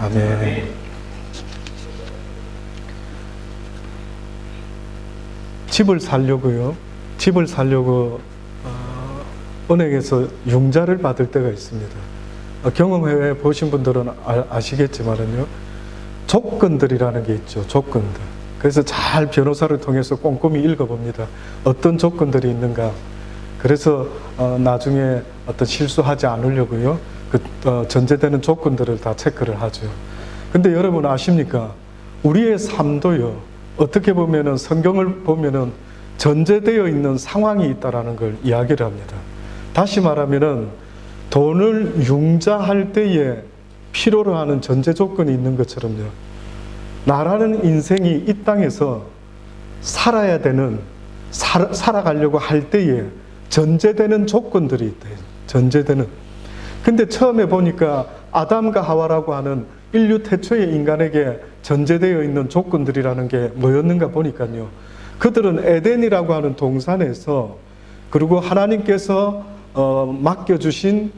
아멘. 집을 살려고요. 집을 살려고 은행에서 융자를 받을 때가 있습니다. 경험해 보신 분들은 아시겠지만은요, 조건들이라는 게 있죠. 조건들. 그래서 잘 변호사를 통해서 꼼꼼히 읽어봅니다. 어떤 조건들이 있는가. 그래서 나중에 어떤 실수하지 않으려고요, 전제되는 조건들을 다 체크를 하죠. 근데 여러분 아십니까? 우리의 삶도요, 어떻게 보면은 성경을 보면은 전제되어 있는 상황이 있다라는 걸 이야기를 합니다. 다시 말하면은 돈을 융자할 때에 필요로 하는 전제 조건이 있는 것처럼요, 나라는 인생이 이 땅에서 살아야 되는, 살아가려고 할 때에 전제되는 조건들이 있다. 전제되는. 근데 처음에 보니까 아담과 하와라고 하는 인류 태초의 인간에게 전제되어 있는 조건들이라는 게 뭐였는가 보니까요, 그들은 에덴이라고 하는 동산에서, 그리고 하나님께서 맡겨주신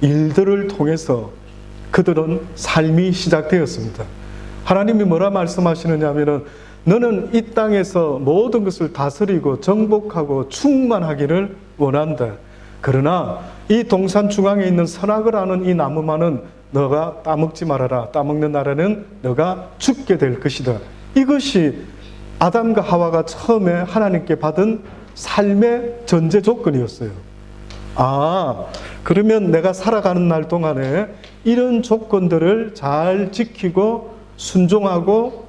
일들을 통해서 그들은 삶이 시작되었습니다. 하나님이 뭐라 말씀하시느냐 하면은, 너는 이 땅에서 모든 것을 다스리고 정복하고 충만하기를 원한다. 그러나 이 동산 중앙에 있는 선악을 아는 이 나무만은 너가 따먹지 말아라. 따먹는 날에는 너가 죽게 될 것이다. 이것이 아담과 하와가 처음에 하나님께 받은 삶의 전제 조건이었어요. 그러면 내가 살아가는 날 동안에 이런 조건들을 잘 지키고 순종하고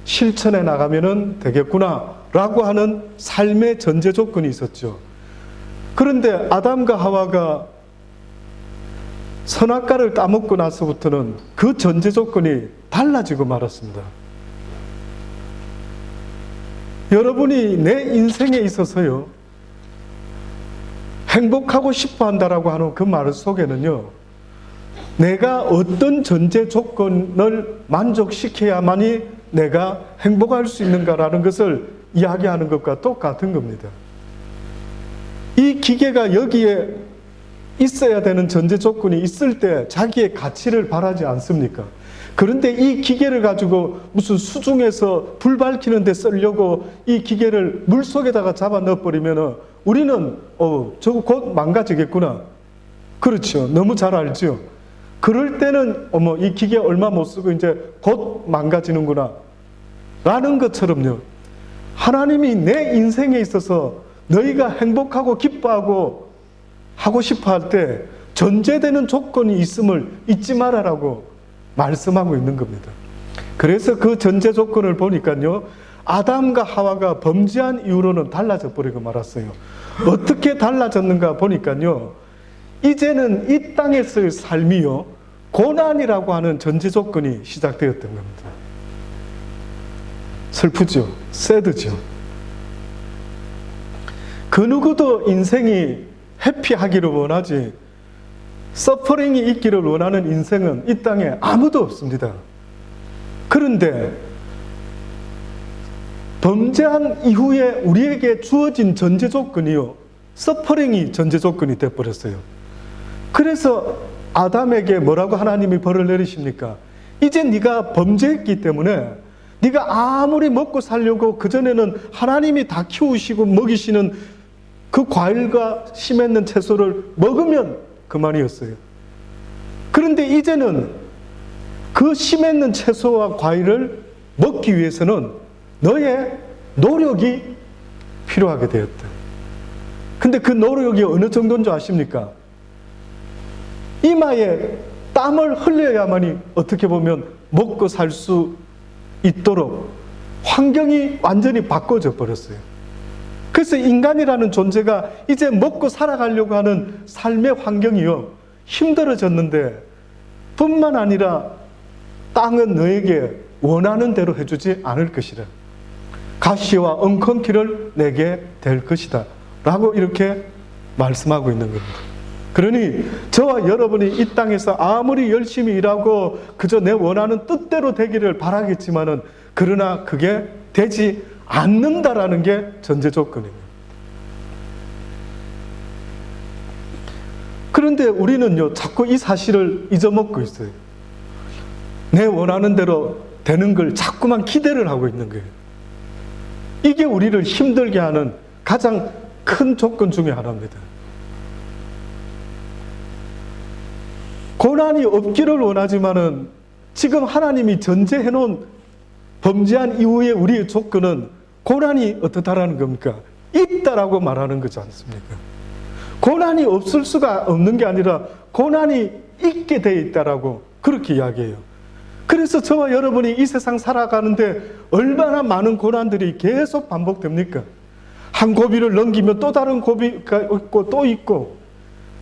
실천해 나가면 되겠구나 라고 하는 삶의 전제 조건이 있었죠. 그런데 아담과 하와가 선악과를 따먹고 나서부터는 그 전제 조건이 달라지고 말았습니다. 여러분이 내 인생에 있어서요, 행복하고 싶어 한다라고 하는 그 말 속에는요, 내가 어떤 전제 조건을 만족시켜야만이 내가 행복할 수 있는가라는 것을 이야기하는 것과 똑같은 겁니다. 이 기계가 여기에 있어야 되는 전제 조건이 있을 때 자기의 가치를 바라지 않습니까? 그런데 이 기계를 가지고 무슨 수중에서 불 밝히는 데 쓰려고 이 기계를 물속에다가 잡아 넣어버리면 우리는 저거 곧 망가지겠구나. 그렇죠. 너무 잘 알죠. 그럴 때는 이 기계 얼마 못 쓰고 이제 곧 망가지는구나 라는 것처럼요, 하나님이 내 인생에 있어서 너희가 행복하고 기뻐하고 하고 싶어 할 때 전제되는 조건이 있음을 잊지 말아라고 말씀하고 있는 겁니다. 그래서 그 전제 조건을 보니까요, 아담과 하와가 범죄한 이후로는 달라져 버리고 말았어요. 어떻게 달라졌는가 보니까요, 이제는 이 땅에서의 삶이요, 고난이라고 하는 전제 조건이 시작되었던 겁니다. 슬프죠? 새드죠? 그 누구도 인생이 해피하기를 원하지 서퍼링이 있기를 원하는 인생은 이 땅에 아무도 없습니다. 그런데 범죄한 이후에 우리에게 주어진 전제 조건이요, 서퍼링이 전제 조건이 되어버렸어요. 그래서 아담에게 뭐라고 하나님이 벌을 내리십니까? 이제 네가 범죄했기 때문에 네가 아무리 먹고 살려고 그전에는 하나님이 다 키우시고 먹이시는 그 과일과 심했는 채소를 먹으면 그만이었어요. 그런데 이제는 그 심했는 채소와 과일을 먹기 위해서는 너의 노력이 필요하게 되었다. 근데 그 노력이 어느 정도인 줄 아십니까? 이마에 땀을 흘려야만이 어떻게 보면 먹고 살 수 있도록 환경이 완전히 바꿔져 버렸어요. 그래서 인간이라는 존재가 이제 먹고 살아가려고 하는 삶의 환경이요, 힘들어졌는데 뿐만 아니라 땅은 너에게 원하는 대로 해주지 않을 것이라. 가시와 엉겅퀴를 내게 될 것이다 라고 이렇게 말씀하고 있는 겁니다. 그러니 저와 여러분이 이 땅에서 아무리 열심히 일하고 그저 내 원하는 뜻대로 되기를 바라겠지만은, 그러나 그게 되지 않는다라는 게 전제 조건입니다. 그런데 우리는요, 자꾸 이 사실을 잊어먹고 있어요. 내 원하는 대로 되는 걸 자꾸만 기대를 하고 있는 거예요. 이게 우리를 힘들게 하는 가장 큰 조건 중에 하나입니다. 고난이 없기를 원하지만은 지금 하나님이 전제해 놓은 범죄한 이후에 우리의 조건은 고난이 어떻다라는 겁니까? 있다라고 말하는 거지 않습니까? 고난이 없을 수가 없는 게 아니라 고난이 있게 돼 있다라고 그렇게 이야기해요. 그래서 저와 여러분이 이 세상 살아가는데 얼마나 많은 고난들이 계속 반복됩니까? 한 고비를 넘기면 또 다른 고비가 있고 또 있고,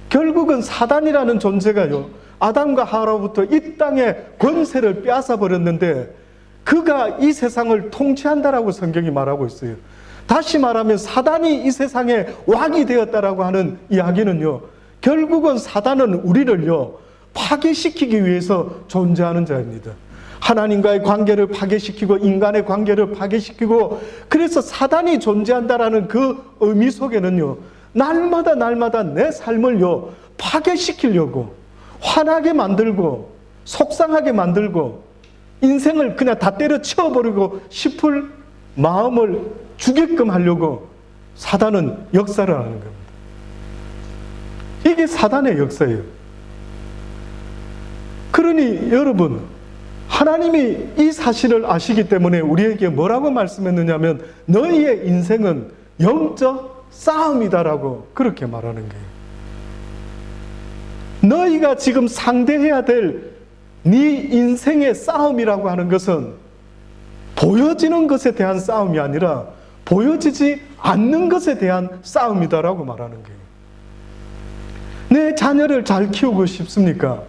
결국은 사단이라는 존재가요, 아담과 하와로부터 이 땅의 권세를 빼앗아 버렸는데 그가 이 세상을 통치한다라고 성경이 말하고 있어요. 다시 말하면 사단이 이 세상의 왕이 되었다라고 하는 이야기는요, 결국은 사단은 우리를요 파괴시키기 위해서 존재하는 자입니다. 하나님과의 관계를 파괴시키고 인간의 관계를 파괴시키고, 그래서 사단이 존재한다라는 그 의미 속에는요, 날마다 내 삶을요 파괴시키려고, 화나게 만들고 속상하게 만들고 인생을 그냥 다 때려치워버리고 싶을 마음을 주게끔 하려고 사단은 역사를 하는 겁니다. 이게 사단의 역사예요. 그러니 여러분, 하나님이 이 사실을 아시기 때문에 우리에게 뭐라고 말씀했느냐면 너희의 인생은 영적 싸움이다라고 그렇게 말하는 거예요. 너희가 지금 상대해야 될 네 인생의 싸움이라고 하는 것은 보여지는 것에 대한 싸움이 아니라 보여지지 않는 것에 대한 싸움이다라고 말하는 거예요. 내 자녀를 잘 키우고 싶습니까?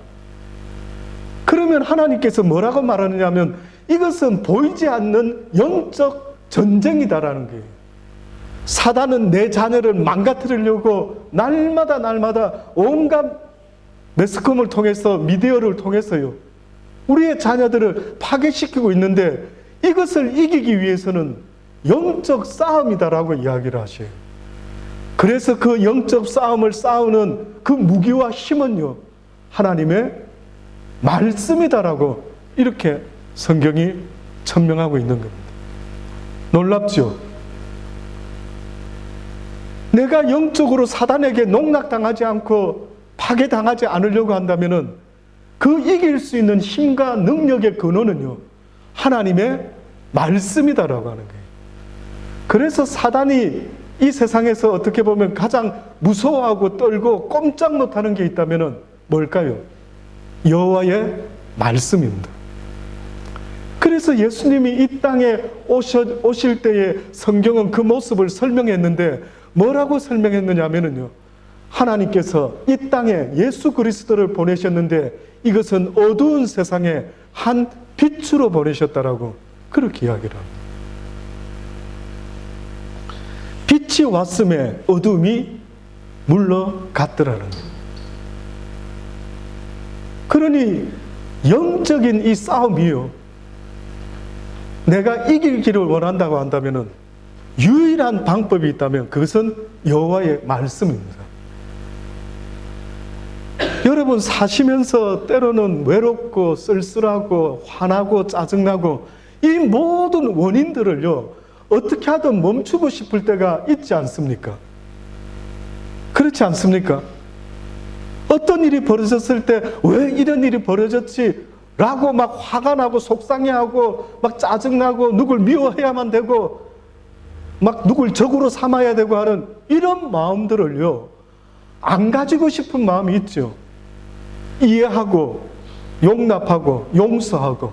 그러면 하나님께서 뭐라고 말하느냐면 이것은 보이지 않는 영적 전쟁이다라는 거예요. 사단은 내 자녀를 망가뜨리려고 날마다 온갖 매스컴을 통해서, 미디어를 통해서요, 우리의 자녀들을 파괴시키고 있는데 이것을 이기기 위해서는 영적 싸움이다라고 이야기를 하셔요. 그래서 그 영적 싸움을 싸우는 그 무기와 힘은요, 하나님의 말씀이다라고 이렇게 성경이 천명하고 있는 겁니다. 놀랍죠? 내가 영적으로 사단에게 농락당하지 않고 파괴당하지 않으려고 한다면은 그 이길 수 있는 힘과 능력의 근원은요, 하나님의 말씀이다라고 하는 거예요. 그래서 사단이 이 세상에서 어떻게 보면 가장 무서워하고 떨고 꼼짝 못하는 게 있다면은 뭘까요? 여호와의 말씀입니다. 그래서 예수님이 이 땅에 오실 때에 성경은 그 모습을 설명했는데 뭐라고 설명했느냐면요, 하나님께서 이 땅에 예수 그리스도를 보내셨는데 이것은 어두운 세상에 한 빛으로 보내셨다라고 그렇게 이야기를 합니다. 빛이 왔음에 어둠이 물러갔더라는 거예요. 그러니 영적인 이 싸움이요, 내가 이기기를 원한다고 한다면 유일한 방법이 있다면 그것은 여호와의 말씀입니다. 여러분, 사시면서 때로는 외롭고 쓸쓸하고 화나고 짜증나고 이 모든 원인들을요 어떻게 하든 멈추고 싶을 때가 있지 않습니까? 그렇지 않습니까? 어떤 일이 벌어졌을 때 왜 이런 일이 벌어졌지? 라고 막 화가 나고 속상해하고 막 짜증나고 누굴 미워해야만 되고 막 누굴 적으로 삼아야 되고 하는 이런 마음들을요 안 가지고 싶은 마음이 있죠. 이해하고 용납하고 용서하고,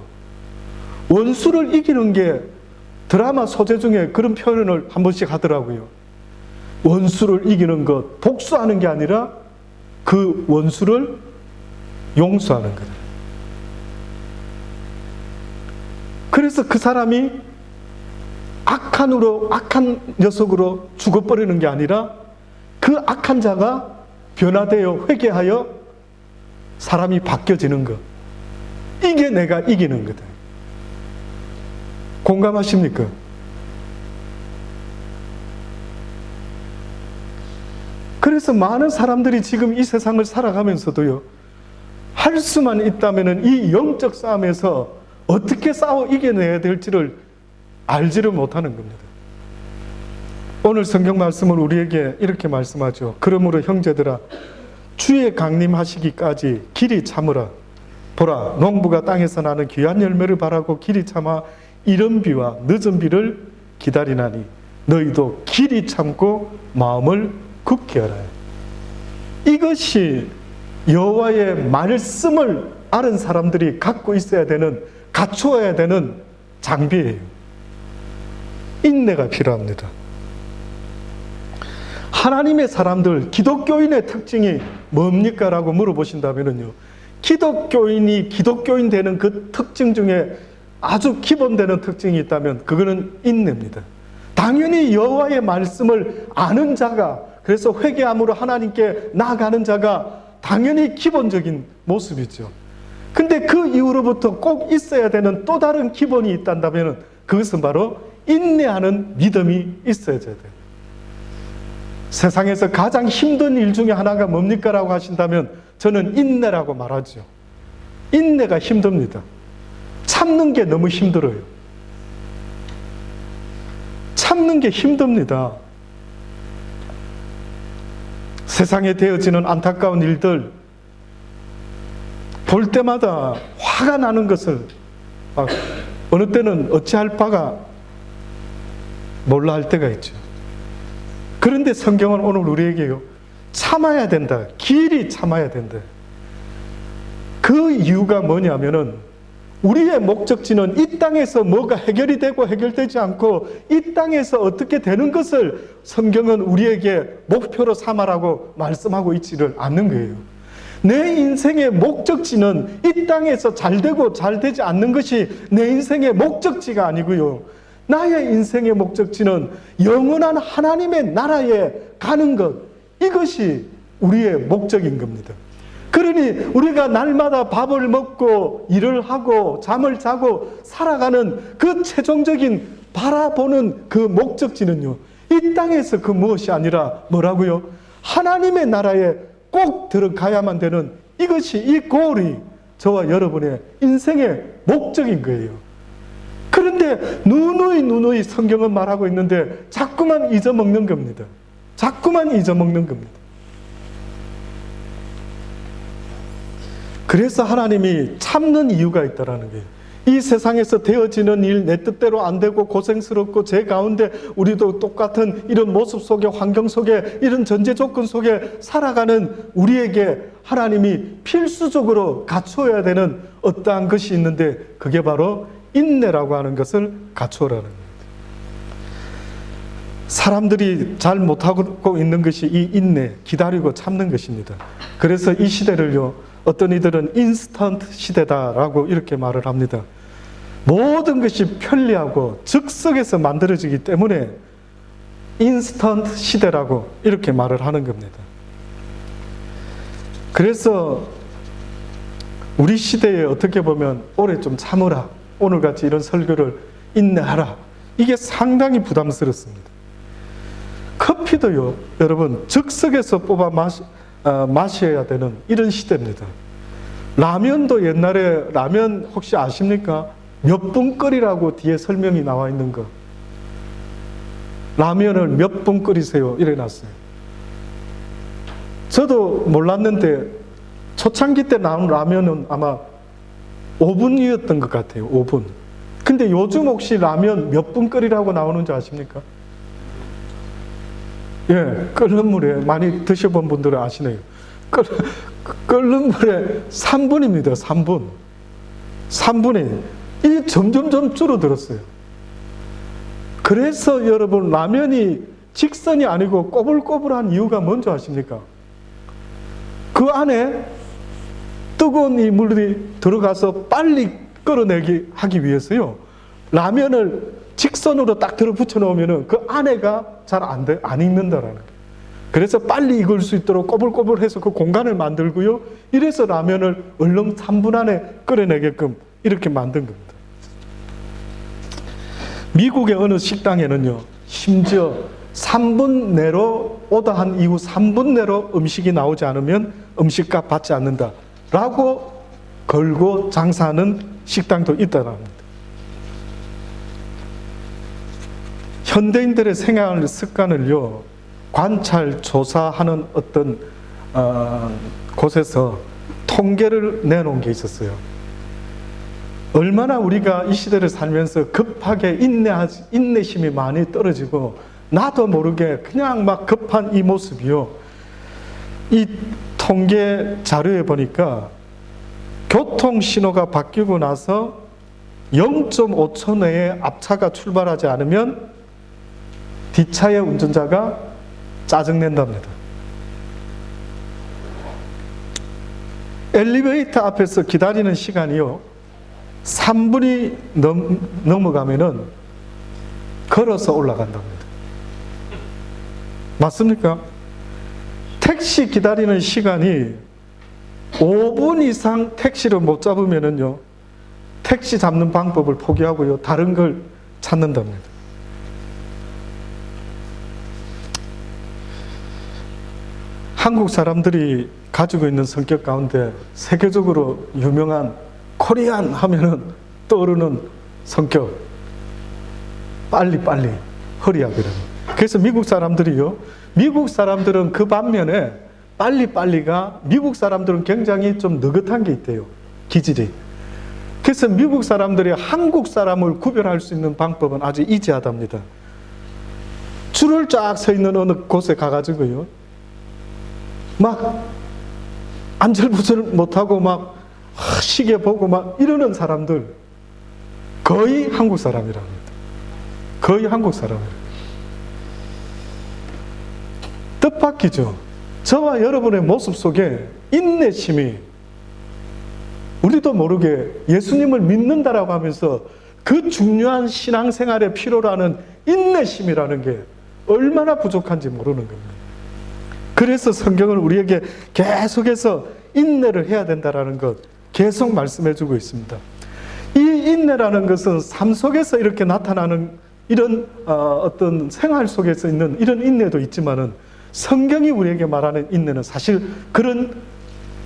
원수를 이기는 게 드라마 소재 중에 그런 표현을 한 번씩 하더라고요. 원수를 이기는 것, 복수하는 게 아니라 그 원수를 용서하는 거다. 그래서 그 사람이 악한 녀석으로 죽어버리는 게 아니라 그 악한 자가 변화되어 회개하여 사람이 바뀌어지는 것, 이게 내가 이기는 거다. 공감하십니까? 그래서 많은 사람들이 지금 이 세상을 살아가면서도요, 할 수만 있다면 이 영적 싸움에서 어떻게 싸워 이겨내야 될지를 알지를 못하는 겁니다. 오늘 성경 말씀은 우리에게 이렇게 말씀하죠. 그러므로 형제들아, 주의 강림하시기까지 길이 참으라. 보라, 농부가 땅에서 나는 귀한 열매를 바라고 길이 참아 이른 비와 늦은 비를 기다리나니 너희도 길이 참고 마음을 굳게 하라. 이것이 여호와의 말씀을 아는 사람들이 갖고 있어야 되는, 갖추어야 되는 장비예요. 인내가 필요합니다. 하나님의 사람들, 기독교인의 특징이 뭡니까? 라고 물어보신다면요, 기독교인이 기독교인 되는 그 특징 중에 아주 기본되는 특징이 있다면 그거는 인내입니다. 당연히 여호와의 말씀을 아는 자가, 그래서 회개함으로 하나님께 나아가는 자가 당연히 기본적인 모습이죠. 근데 그 이후로부터 꼭 있어야 되는 또 다른 기본이 있다면 그것은 바로 인내하는 믿음이 있어야 돼요. 세상에서 가장 힘든 일 중에 하나가 뭡니까? 라고 하신다면 저는 인내라고 말하죠. 인내가 힘듭니다. 참는 게 너무 힘들어요. 참는 게 힘듭니다. 세상에 되어지는 안타까운 일들 볼 때마다 화가 나는 것을 어느 때는 어찌할 바가 몰라 할 때가 있죠. 그런데 성경은 오늘 우리에게요, 참아야 된다. 길이 참아야 된다. 그 이유가 뭐냐면은 우리의 목적지는 이 땅에서 뭐가 해결이 되고 해결되지 않고 이 땅에서 어떻게 되는 것을 성경은 우리에게 목표로 삼아라고 말씀하고 있지를 않는 거예요. 내 인생의 목적지는 이 땅에서 잘 되고 잘 되지 않는 것이 내 인생의 목적지가 아니고요. 나의 인생의 목적지는 영원한 하나님의 나라에 가는 것, 이것이 우리의 목적인 겁니다. 그러니 우리가 날마다 밥을 먹고 일을 하고 잠을 자고 살아가는 그 최종적인 바라보는 그 목적지는요, 이 땅에서 그 무엇이 아니라 뭐라고요? 하나님의 나라에 꼭 들어가야만 되는, 이것이, 이 골이 저와 여러분의 인생의 목적인 거예요. 그런데 누누이 성경은 말하고 있는데 자꾸만 잊어먹는 겁니다. 자꾸만 잊어먹는 겁니다. 그래서 하나님이 참는 이유가 있다라는 거예요. 이 세상에서 되어지는 일, 내 뜻대로 안 되고 고생스럽고 제 가운데 우리도 똑같은 이런 모습 속에, 환경 속에, 이런 전제 조건 속에 살아가는 우리에게 하나님이 필수적으로 갖추어야 되는 어떠한 것이 있는데 그게 바로 인내라고 하는 것을 갖추어라는 겁니다. 사람들이 잘 못하고 있는 것이 이 인내, 기다리고 참는 것입니다. 그래서 이 시대를요, 어떤 이들은 인스턴트 시대다라고 이렇게 말을 합니다. 모든 것이 편리하고 즉석에서 만들어지기 때문에 인스턴트 시대라고 이렇게 말을 하는 겁니다. 그래서 우리 시대에 어떻게 보면 오래 좀 참으라, 오늘같이 이런 설교를 인내하라, 이게 상당히 부담스럽습니다. 커피도요, 여러분 즉석에서 뽑아 마셔야 되는 이런 시대입니다. 라면도 옛날에 라면 혹시 아십니까? 몇 분 끓이라고 뒤에 설명이 나와 있는 거. 라면을 몇 분 끓이세요 이래 놨어요. 저도 몰랐는데 초창기 때 나온 라면은 아마 5분이었던 것 같아요. 5분. 근데 요즘 혹시 라면 몇 분 끓이라고 나오는지 아십니까? 예, 끓는 물에, 많이 드셔본 분들은 아시네요. 끓는 물에 3분입니다. 3분. 3분에 이게 점점 줄어들었어요. 그래서 여러분, 라면이 직선이 아니고 꼬불꼬불한 이유가 뭔지 아십니까? 그 안에 뜨거운 이 물이 들어가서 빨리 끓어내기 하기 위해서요, 라면을 직선으로 딱 들어붙여 놓으면 그 안에가 잘 안 익는다라는 거예요. 그래서 빨리 익을 수 있도록 꼬불꼬불해서 그 공간을 만들고요, 이래서 라면을 얼른 3분 안에 끓여내게끔 이렇게 만든 겁니다. 미국의 어느 식당에는요, 심지어 3분 내로 오더한 이후 3분 내로 음식이 나오지 않으면 음식값 받지 않는다, 라고 걸고 장사하는 식당도 있다는 겁니다. 현대인들의 생활 습관을요, 관찰, 조사하는 어떤 곳에서 통계를 내놓은 게 있었어요. 얼마나 우리가 이 시대를 살면서 급하게 인내심이 많이 떨어지고 나도 모르게 그냥 막 급한 이 모습이요. 이 통계 자료에 보니까 교통신호가 바뀌고 나서 0.5초 내에 앞차가 출발하지 않으면 뒷차의 운전자가 짜증낸답니다. 엘리베이터 앞에서 기다리는 시간이요, 3분이 넘어가면은 걸어서 올라간답니다. 맞습니까? 택시 기다리는 시간이 5분 이상 택시를 못 잡으면은요, 택시 잡는 방법을 포기하고요, 다른 걸 찾는답니다. 한국 사람들이 가지고 있는 성격 가운데 세계적으로 유명한 코리안 하면은 떠오르는 성격, 빨리빨리 허리하거든요. 그래서 미국 사람들이요, 미국 사람들은 그 반면에 빨리빨리가, 미국 사람들은 굉장히 좀 느긋한 게 있대요, 기질이. 그래서 미국 사람들이 한국 사람을 구별할 수 있는 방법은 아주 이지하답니다. 줄을 쫙 서 있는 어느 곳에 가가지고요, 막 안절부절 못하고 막 시계 보고 막 이러는 사람들, 거의 한국 사람이랍니다. 거의 한국 사람이에요. 뜻밖이죠. 저와 여러분의 모습 속에 인내심이, 우리도 모르게 예수님을 믿는다라고 하면서 그 중요한 신앙생활에 필요로 하는 인내심이라는 게 얼마나 부족한지 모르는 겁니다. 그래서 성경은 우리에게 계속해서 인내를 해야 된다는 것 계속 말씀해 주고 있습니다. 이 인내라는 것은 삶 속에서 이렇게 나타나는 이런 어떤 생활 속에서 있는 이런 인내도 있지만은, 성경이 우리에게 말하는 인내는 사실 그런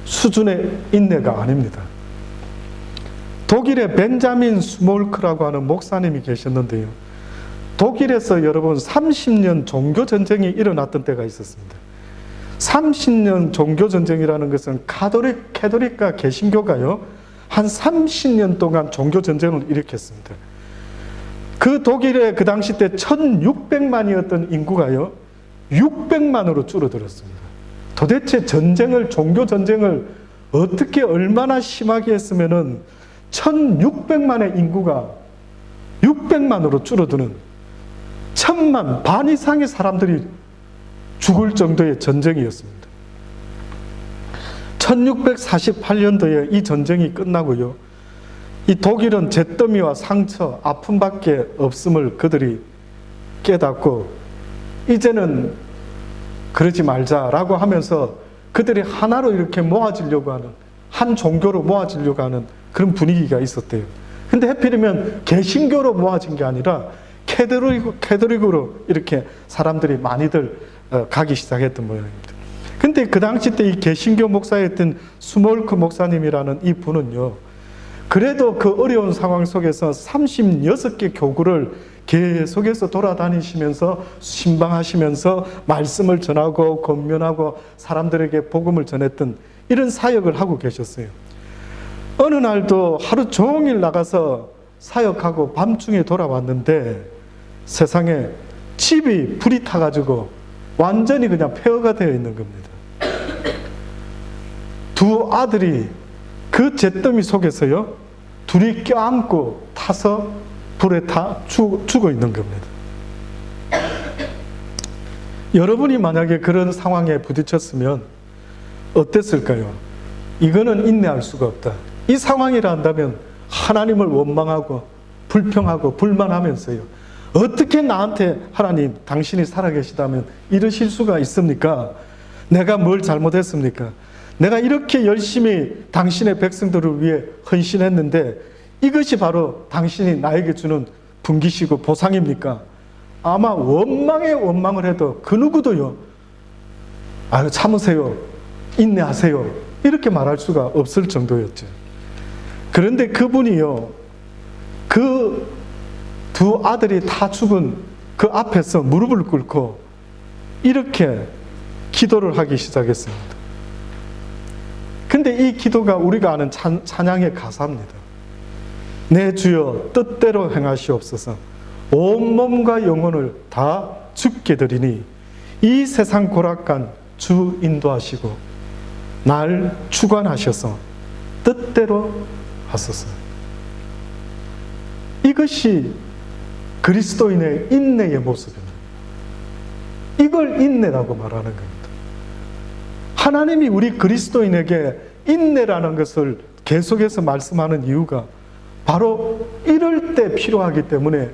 수준의 인내가 아닙니다. 독일의 벤자민 스몰크라고 하는 목사님이 계셨는데요, 독일에서 여러분 30년 종교전쟁이 일어났던 때가 있었습니다. 30년 종교전쟁이라는 것은 캐톨릭과 개신교가요, 한 30년 동안 종교전쟁을 일으켰습니다. 그 독일의 그 당시 때 1600만이었던 인구가요, 600만으로 줄어들었습니다. 도대체 종교전쟁을 어떻게 얼마나 심하게 했으면은 1600만의 인구가 600만으로 줄어드는, 1000만, 반 이상의 사람들이 죽을 정도의 전쟁이었습니다. 1648년도에 이 전쟁이 끝나고요, 이 독일은 잿더미와 상처, 아픔밖에 없음을 그들이 깨닫고, 이제는 그러지 말자라고 하면서 그들이 하나로 이렇게 모아지려고 하는, 한 종교로 모아지려고 하는 그런 분위기가 있었대요. 근데 하필이면 개신교로 모아진 게 아니라 캐톨릭으로 이렇게 사람들이 많이들 가기 시작했던 모양입니다. 근데 그 당시 때 이 개신교 목사였던 스몰크 목사님이라는 이 분은요, 그래도 그 어려운 상황 속에서 36개 교구를 계속해서 돌아다니시면서 신방하시면서 말씀을 전하고 권면하고 사람들에게 복음을 전했던 이런 사역을 하고 계셨어요. 어느 날도 하루 종일 나가서 사역하고 밤중에 돌아왔는데 세상에 집이 불이 타가지고 완전히 그냥 폐허가 되어 있는 겁니다. 두 아들이 그 잿더미 속에서요, 둘이 껴안고 타서 불에 죽어 있는 겁니다. 여러분이 만약에 그런 상황에 부딪혔으면 어땠을까요? 이거는 인내할 수가 없다. 이 상황이라 한다면 하나님을 원망하고 불평하고 불만하면서요, 어떻게 나한테 하나님 당신이 살아계시다면 이러실 수가 있습니까? 내가 뭘 잘못했습니까? 내가 이렇게 열심히 당신의 백성들을 위해 헌신했는데 이것이 바로 당신이 나에게 주는 분기시고 보상입니까? 아마 원망에 원망을 해도 그 누구도요, 참으세요, 인내하세요, 이렇게 말할 수가 없을 정도였죠. 그런데 그분이요, 그 두 아들이 다 죽은 그 앞에서 무릎을 꿇고 이렇게 기도를 하기 시작했습니다. 근데 이 기도가 우리가 아는 찬양의 가사입니다. 내 주여 뜻대로 행하시옵소서. 온 몸과 영혼을 다 주께 드리니 이 세상 고락간 주 인도하시고 날 주관하셔서 뜻대로 하소서. 이것이 그리스도인의 인내의 모습입니다. 이걸 인내라고 말하는 겁니다. 하나님이 우리 그리스도인에게 인내라는 것을 계속해서 말씀하는 이유가 바로 이럴 때 필요하기 때문에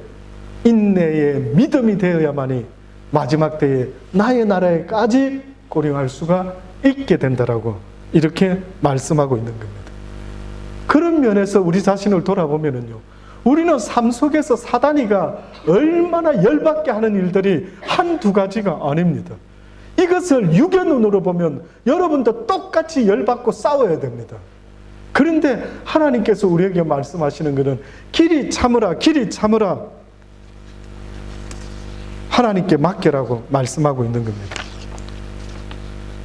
인내의 믿음이 되어야만이 마지막 때에 나의 나라에까지 고령할 수가 있게 된다라고 이렇게 말씀하고 있는 겁니다. 그런 면에서 우리 자신을 돌아보면요, 우리는 삶 속에서 사단이가 얼마나 열받게 하는 일들이 한두 가지가 아닙니다. 이것을 육의 눈으로 보면 여러분도 똑같이 열받고 싸워야 됩니다. 그런데 하나님께서 우리에게 말씀하시는 것은 길이 참으라, 길이 참으라. 하나님께 맡겨라고 말씀하고 있는 겁니다.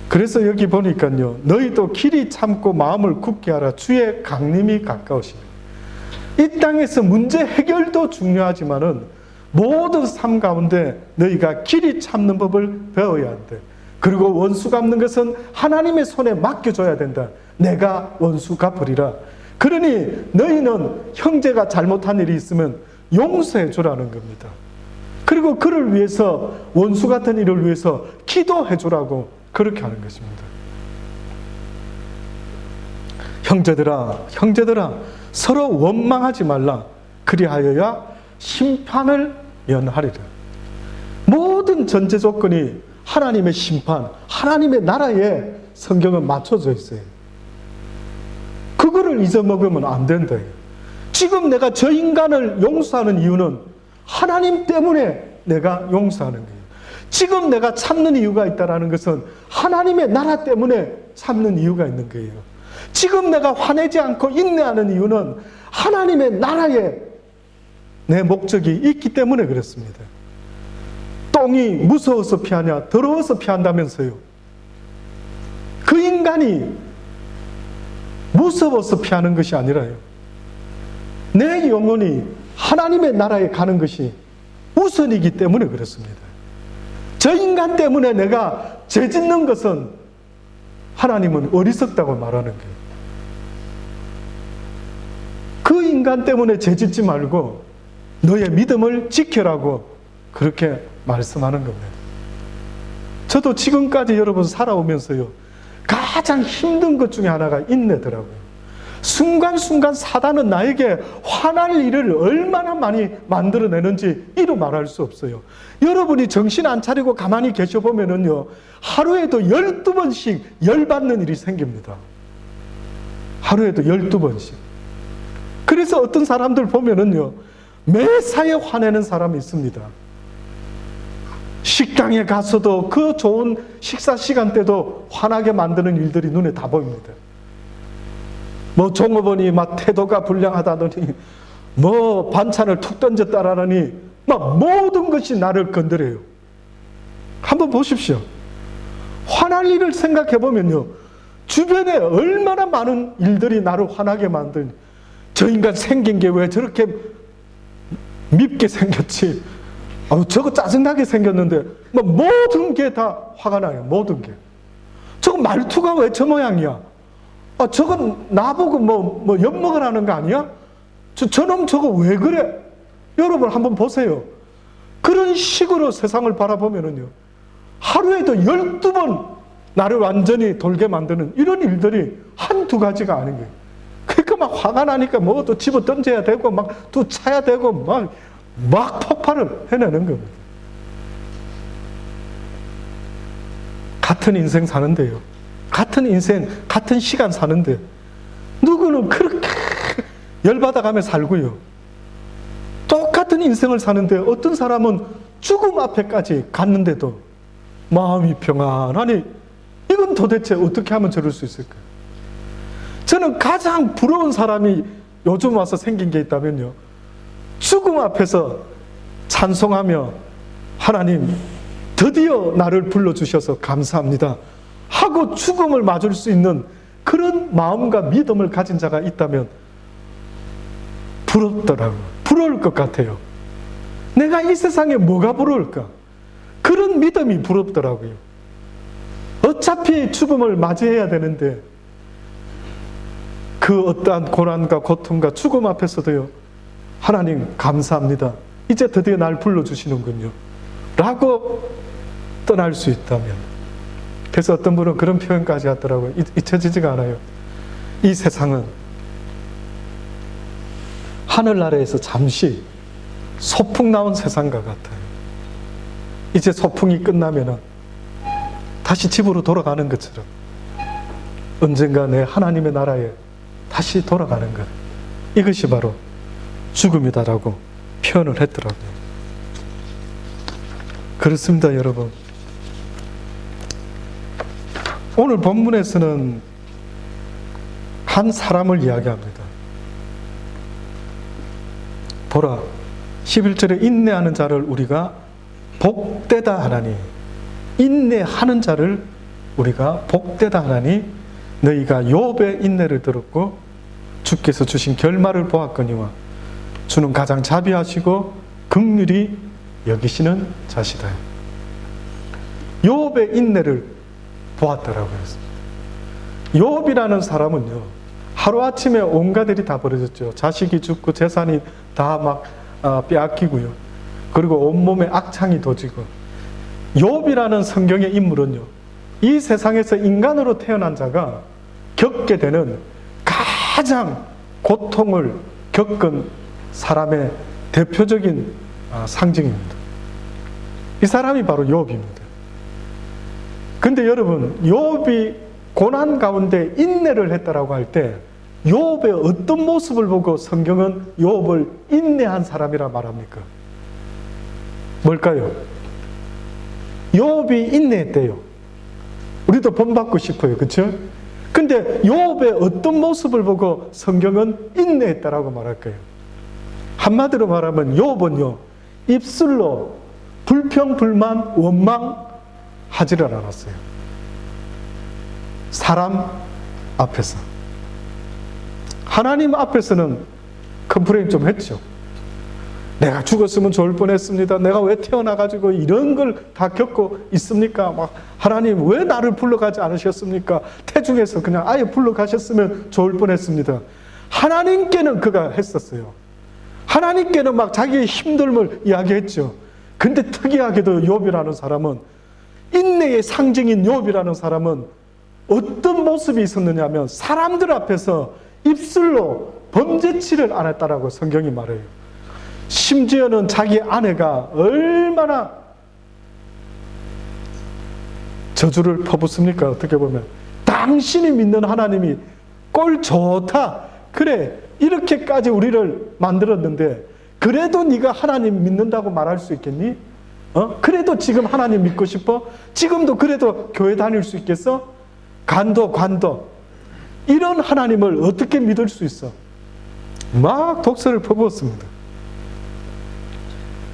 그래서 여기 보니까요, 너희도 길이 참고 마음을 굳게 하라. 주의 강림이 가까우시니. 이 땅에서 문제 해결도 중요하지만은 모든 삶 가운데 너희가 길이 참는 법을 배워야 한다. 그리고 원수 갚는 것은 하나님의 손에 맡겨줘야 된다. 내가 원수 갚으리라. 그러니 너희는 형제가 잘못한 일이 있으면 용서해 주라는 겁니다. 그리고 그를 위해서, 원수 같은 일을 위해서 기도해 주라고 그렇게 하는 것입니다. 형제들아 서로 원망하지 말라. 그리하여야 심판을 면하리라. 모든 전제 조건이 하나님의 심판, 하나님의 나라에 성경은 맞춰져 있어요. 그거를 잊어먹으면 안 된다. 지금 내가 저 인간을 용서하는 이유는 하나님 때문에 내가 용서하는 거예요. 지금 내가 참는 이유가 있다는 것은 하나님의 나라 때문에 참는 이유가 있는 거예요. 지금 내가 화내지 않고 인내하는 이유는 하나님의 나라에 내 목적이 있기 때문에 그렇습니다. 똥이 무서워서 피하냐, 더러워서 피한다면서요. 그 인간이 무서워서 피하는 것이 아니라요, 내 영혼이 하나님의 나라에 가는 것이 우선이기 때문에 그렇습니다. 저 인간 때문에 내가 죄 짓는 것은 하나님은 어리석다고 말하는 거예요. 그 인간 때문에 죄 짓지 말고 너의 믿음을 지켜라고 그렇게 말씀하는 겁니다. 저도 지금까지 여러분 살아오면서요, 가장 힘든 것 중에 하나가 인내더라고요. 순간순간 사단은 나에게 화날 일을 얼마나 많이 만들어내는지 이루 말할 수 없어요. 여러분이 정신 안 차리고 가만히 계셔보면은요, 하루에도 12번씩 열받는 일이 생깁니다. 하루에도 12번씩. 그래서 어떤 사람들 보면은요, 매사에 화내는 사람이 있습니다. 식당에 가서도 그 좋은 식사 시간대도 화나게 만드는 일들이 눈에 다 보입니다. 뭐 종업원이 막 태도가 불량하다더니, 뭐 반찬을 툭 던졌다라더니 막 모든 것이 나를 건드려요. 한번 보십시오. 화날 일을 생각해 보면요, 주변에 얼마나 많은 일들이 나를 화나게 만든, 저 인간 생긴 게 왜 저렇게 밉게 생겼지, 저거 짜증나게 생겼는데, 뭐 모든 게 다 화가 나요. 모든 게. 저거 말투가 왜 저 모양이야? 저건 나보고 뭐 엿먹으라는 거 아니야? 저놈 저거 왜 그래? 여러분 한번 보세요. 그런 식으로 세상을 바라보면은요, 하루에도 12번 나를 완전히 돌게 만드는 이런 일들이 한두 가지가 아닌 거예요. 그러니까 막 화가 나니까 뭐 또 집어 던져야 되고 막 또 차야 되고 막 폭발을 해내는 겁니다. 같은 인생 사는데요, 같은 인생, 같은 시간 사는데 누구는 그렇게 열받아가며 살고요, 똑같은 인생을 사는데 어떤 사람은 죽음 앞에까지 갔는데도 마음이 평안하니, 이건 도대체 어떻게 하면 저럴 수 있을까요? 저는 가장 부러운 사람이 요즘 와서 생긴 게 있다면요, 죽음 앞에서 찬송하며 하나님 드디어 나를 불러주셔서 감사합니다 하고 죽음을 맞을 수 있는 그런 마음과 믿음을 가진 자가 있다면 부럽더라고요. 부러울 것 같아요. 내가 이 세상에 뭐가 부러울까? 그런 믿음이 부럽더라고요. 어차피 죽음을 맞이해야 되는데 그 어떠한 고난과 고통과 죽음 앞에서도요, 하나님 감사합니다, 이제 드디어 날 불러주시는군요 라고 떠날 수 있다면. 그래서 어떤 분은 그런 표현까지 하더라고요. 잊혀지지가 않아요. 이 세상은 하늘나라에서 잠시 소풍 나온 세상과 같아요. 이제 소풍이 끝나면은 다시 집으로 돌아가는 것처럼 언젠가 내 하나님의 나라에 다시 돌아가는 것, 이것이 바로 죽음이다라고 표현을 했더라고요. 그렇습니다, 여러분. 오늘 본문에서는 한 사람을 이야기합니다. 보라, 11절에 인내하는 자를 우리가 복되다 하나니, 인내하는 자를 우리가 복되다 하나니 너희가 욥의 인내를 들었고 주께서 주신 결말을 보았거니와 주는 가장 자비하시고 긍휼히 여기시는 자시다. 욥의 인내를 보았다라고 했습니다. 욥이라는 사람은요, 하루아침에 온갖 일이 다 벌어졌죠. 자식이 죽고 재산이 다 막 빼앗기고요, 그리고 온몸에 악창이 도지고. 욥이라는 성경의 인물은요, 이 세상에서 인간으로 태어난 자가 겪게 되는 가장 고통을 겪은 사람의 대표적인 상징입니다. 이 사람이 바로 욥입니다. 근데 여러분, 욥이 고난 가운데 인내를 했다라고 할 때 욥의 어떤 모습을 보고 성경은 욥을 인내한 사람이라 말합니까? 뭘까요? 욥이 인내했대요. 우리도 본받고 싶어요, 그렇죠? 근데 욥의 어떤 모습을 보고 성경은 인내했다라고 말할까요? 한마디로 말하면 욥은요, 입술로 불평, 불만, 원망하지를 않았어요. 사람 앞에서. 하나님 앞에서는 컴플레인 좀 했죠. 내가 죽었으면 좋을 뻔했습니다. 내가 왜 태어나가지고 이런 걸 다 겪고 있습니까? 막 하나님 왜 나를 불러가지 않으셨습니까? 태중에서 그냥 아예 불러가셨으면 좋을 뻔했습니다. 하나님께는 그가 했었어요. 하나님께는 막 자기의 힘듦을 이야기했죠. 근데 특이하게도 욥이라는 사람은, 인내의 상징인 욥이라는 사람은 어떤 모습이 있었느냐 하면 사람들 앞에서 입술로 범죄치를 안 했다라고 성경이 말해요. 심지어는 자기 아내가 얼마나 저주를 퍼붓습니까? 어떻게 보면 당신이 믿는 하나님이 꼴 좋다, 그래 이렇게까지 우리를 만들었는데 그래도 네가 하나님 믿는다고 말할 수 있겠니? 그래도 지금 하나님 믿고 싶어? 지금도 그래도 교회 다닐 수 있겠어? 관도 이런 하나님을 어떻게 믿을 수 있어? 막 독설을 퍼부었습니다.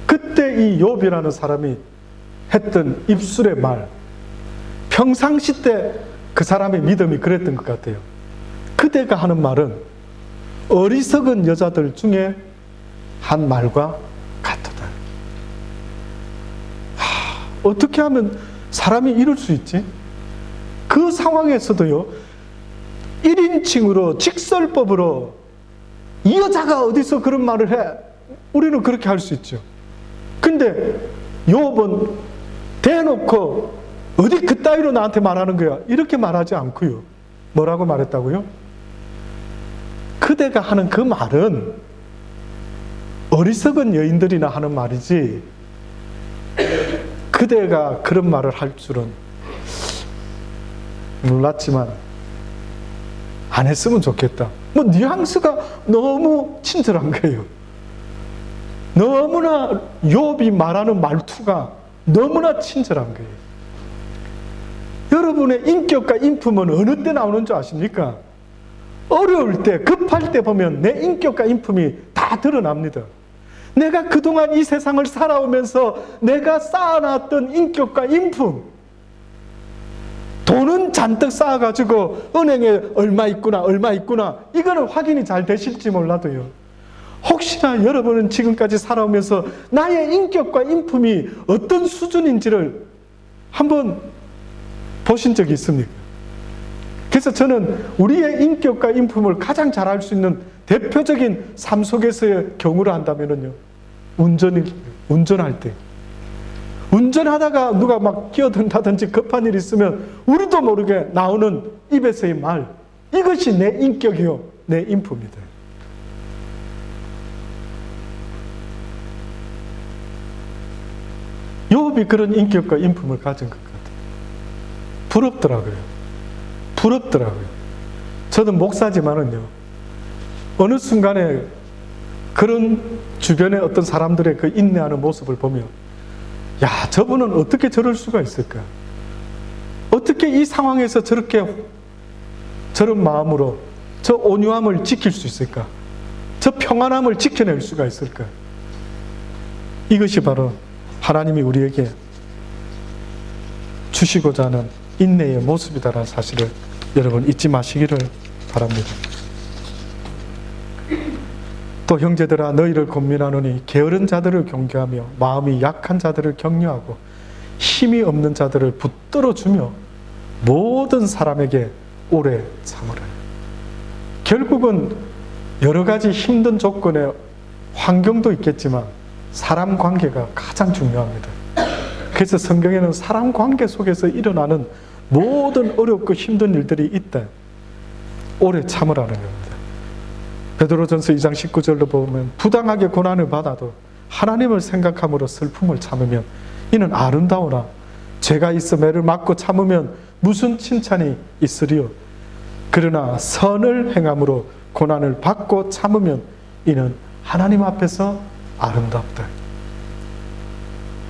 그때 이 욥이라는 사람이 했던 입술의 말, 평상시 때 그 사람의 믿음이 그랬던 것 같아요. 그대가 하는 말은 어리석은 여자들 중에 한 말과 같도다. 어떻게 하면 사람이 이럴 수 있지? 그 상황에서도요, 1인칭으로 직설법으로 이 여자가 어디서 그런 말을 해? 우리는 그렇게 할 수 있죠. 근데 욥은 대놓고 어디 그따위로 나한테 말하는 거야, 이렇게 말하지 않고요. 뭐라고 말했다고요? 그대가 하는 그 말은 어리석은 여인들이나 하는 말이지 그대가 그런 말을 할 줄은 몰랐지만 안 했으면 좋겠다. 뭐 뉘앙스가 너무 친절한 거예요. 너무나 욥이 말하는 말투가 너무나 친절한 거예요. 여러분의 인격과 인품은 어느 때 나오는 줄 아십니까? 어려울 때, 급할 때 보면 내 인격과 인품이 다 드러납니다. 내가 그동안 이 세상을 살아오면서 내가 쌓아놨던 인격과 인품, 돈은 잔뜩 쌓아가지고 은행에 얼마 있구나 이거는 확인이 잘 되실지 몰라도요, 혹시나 여러분은 지금까지 살아오면서 나의 인격과 인품이 어떤 수준인지를 한번 보신 적이 있습니까? 그래서 저는 우리의 인격과 인품을 가장 잘 알 수 있는 대표적인 삶 속에서의 경우를 한다면요, 운전할 때. 운전하다가 누가 막 끼어든다든지 급한 일이 있으면 우리도 모르게 나오는 입에서의 말, 이것이 내 인격이요, 내 인품이다. 욥이 그런 인격과 인품을 가진 것 같아요. 부럽더라고요. 저는 목사지만은요, 어느 순간에 그런 주변의 어떤 사람들의 그 인내하는 모습을 보며, 야, 저분은 어떻게 저럴 수가 있을까? 어떻게 이 상황에서 저런 마음으로 저 온유함을 지킬 수 있을까? 저 평안함을 지켜낼 수가 있을까? 이것이 바로 하나님이 우리에게 주시고자 하는 인내의 모습이다라는 사실을 여러분 잊지 마시기를 바랍니다. 또 형제들아, 너희를 권면하노니 게으른 자들을 경계하며 마음이 약한 자들을 격려하고 힘이 없는 자들을 붙들어 주며 모든 사람에게 오래 참으라. 결국은 여러 가지 힘든 조건의 환경도 있겠지만 사람 관계가 가장 중요합니다. 그래서 성경에는 사람 관계 속에서 일어나는 모든 어렵고 힘든 일들이 있다, 오래 참으라는 겁니다. 베드로전서 2장 19절로 보면 부당하게 고난을 받아도 하나님을 생각함으로 슬픔을 참으면 이는 아름다우나 죄가 있어 매를 맞고 참으면 무슨 칭찬이 있으리요. 그러나 선을 행함으로 고난을 받고 참으면 이는 하나님 앞에서 아름답다.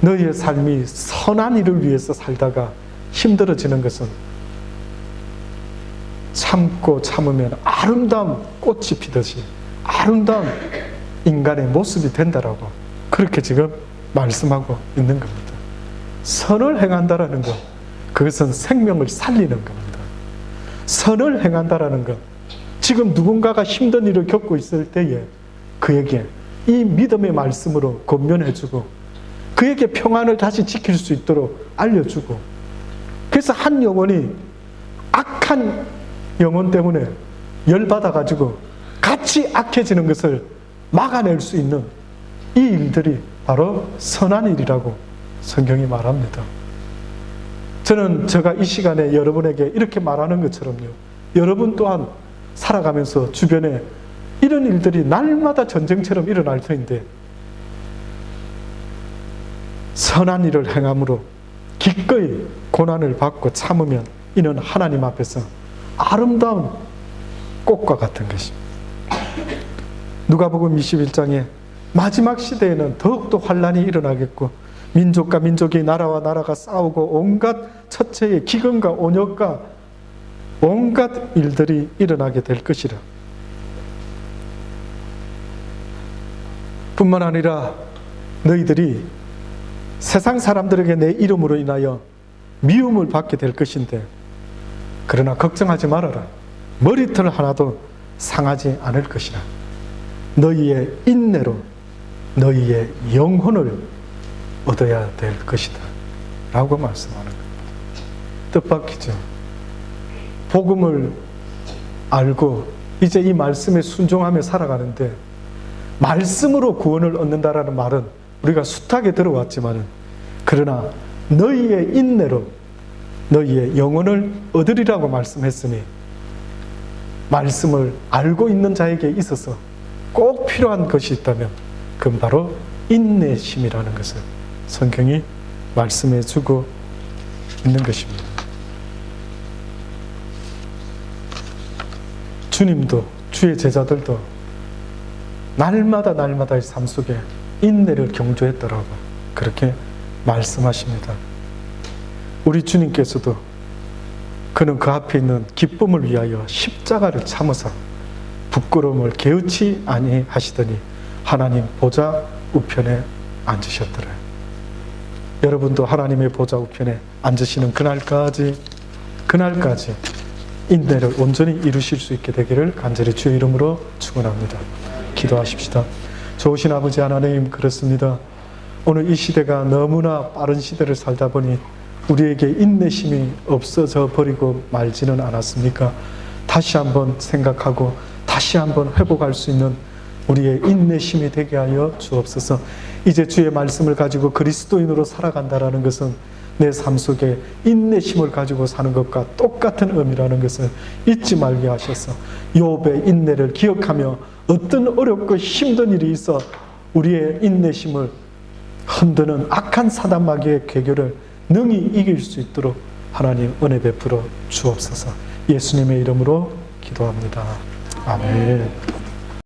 너희의 삶이 선한 일을 위해서 살다가 힘들어지는 것은 참고 참으면 아름다운 꽃이 피듯이 아름다운 인간의 모습이 된다라고 그렇게 지금 말씀하고 있는 겁니다. 선을 행한다라는 것, 그것은 생명을 살리는 겁니다. 선을 행한다라는 것, 지금 누군가가 힘든 일을 겪고 있을 때에 그에게 이 믿음의 말씀으로 권면해주고 그에게 평안을 다시 지킬 수 있도록 알려주고, 그래서 한 영혼이 악한 영혼 때문에 열받아가지고 같이 악해지는 것을 막아낼 수 있는 이 일들이 바로 선한 일이라고 성경이 말합니다. 저는 제가 이 시간에 여러분에게 이렇게 말하는 것처럼요, 여러분 또한 살아가면서 주변에 이런 일들이 날마다 전쟁처럼 일어날 터인데 선한 일을 행함으로 기꺼이 고난을 받고 참으면 이는 하나님 앞에서 아름다운 꽃과 같은 것입니다. 누가복음 21장에 마지막 시대에는 더욱더 환란이 일어나겠고 민족과 민족이 나라와 나라가 싸우고 온갖 처체의 기근과 온역과 온갖 일들이 일어나게 될 것이라. 뿐만 아니라 너희들이 세상 사람들에게 내 이름으로 인하여 미움을 받게 될 것인데, 그러나 걱정하지 말아라. 머리털 하나도 상하지 않을 것이라. 너희의 인내로 너희의 영혼을 얻어야 될 것이다 라고 말씀하는 겁니다. 뜻밖이죠. 복음을 알고 이제 이 말씀에 순종하며 살아가는데 말씀으로 구원을 얻는다라는 말은 우리가 숱하게 들어왔지만, 그러나 너희의 인내로 너희의 영혼을 얻으리라고 말씀했으니 말씀을 알고 있는 자에게 있어서 꼭 필요한 것이 있다면 그건 바로 인내심이라는 것을 성경이 말씀해 주고 있는 것입니다. 주님도 주의 제자들도 날마다의 삶 속에 인내를 경주했더라고 그렇게 말씀하십니다. 우리 주님께서도 그는 그 앞에 있는 기쁨을 위하여 십자가를 참으사 부끄러움을 개의치 아니하시더니 하나님 보좌 우편에 앉으셨더라. 여러분도 하나님의 보좌 우편에 앉으시는 그날까지 인내를 온전히 이루실 수 있게 되기를 간절히 주의 이름으로 축원합니다. 기도하십시다. 좋으신 아버지 하나님, 그렇습니다. 오늘 이 시대가 너무나 빠른 시대를 살다 보니 우리에게 인내심이 없어져 버리고 말지는 않았습니까? 다시 한번 생각하고 다시 한번 회복할 수 있는 우리의 인내심이 되게 하여 주옵소서. 이제 주의 말씀을 가지고 그리스도인으로 살아간다는 것은 내 삶 속에 인내심을 가지고 사는 것과 똑같은 의미라는 것을 잊지 말게 하셔서 욥의 인내를 기억하며 어떤 어렵고 힘든 일이 있어 우리의 인내심을 흔드는 악한 사단 마귀의 괴교를 능히 이길 수 있도록 하나님 은혜 베풀어 주옵소서. 예수님의 이름으로 기도합니다. 아멘.